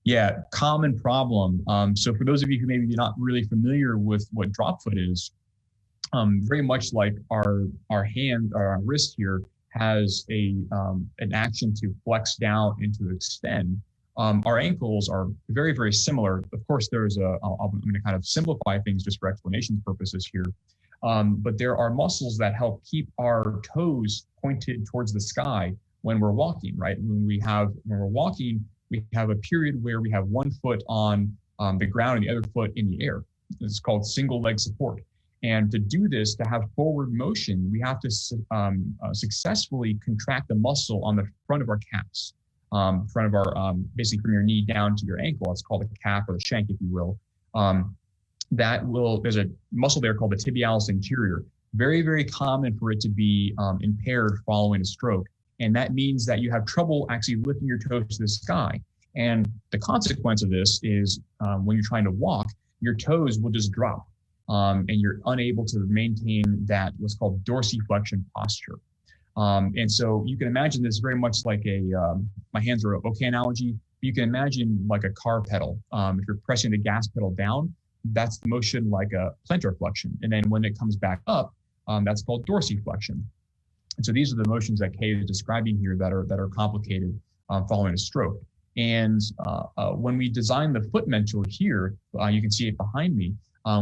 Yeah, common problem. So for those of you who maybe not really familiar with what drop foot is, very much like our hand or our wrist here has an action to flex down and to extend. Our ankles are very, very similar. Of course, I'm going to kind of simplify things just for explanation purposes here. But there are muscles that help keep our toes pointed towards the sky when we're walking, right? When we're walking, we have a period where we have one foot on the ground and the other foot in the air. It's called single leg support. And to do this, to have forward motion, we have to successfully contract the muscle on the front of our calves, front of our, basically from your knee down to your ankle. It's called the calf or the shank, if you will. There's a muscle there called the tibialis anterior. Very, very common for it to be impaired following a stroke. And that means that you have trouble actually lifting your toes to the sky. And the consequence of this is when you're trying to walk, your toes will just drop. And you're unable to maintain that what's called dorsiflexion posture. And so you can imagine this very much like my hands are okay analogy. You can imagine like a car pedal. If you're pressing the gas pedal down, that's the motion like a plantar flexion. And then when it comes back up, that's called dorsiflexion. And so these are the motions that Kay is describing here that are complicated following a stroke. And when we designed the foot mentor here, you can see it behind me.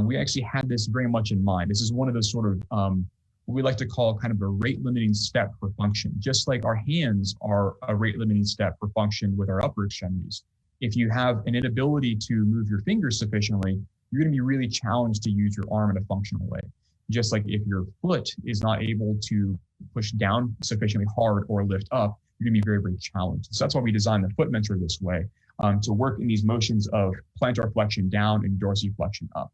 We actually had this very much in mind. This is one of those sort of what we like to call kind of a rate limiting step for function. Just like our hands are a rate limiting step for function with our upper extremities. If you have an inability to move your fingers sufficiently, you're going to be really challenged to use your arm in a functional way. Just like if your foot is not able to push down sufficiently hard or lift up, you're going to be very, very challenged. So that's why we designed the foot mentor this way, to work in these motions of plantar flexion down and dorsiflexion up.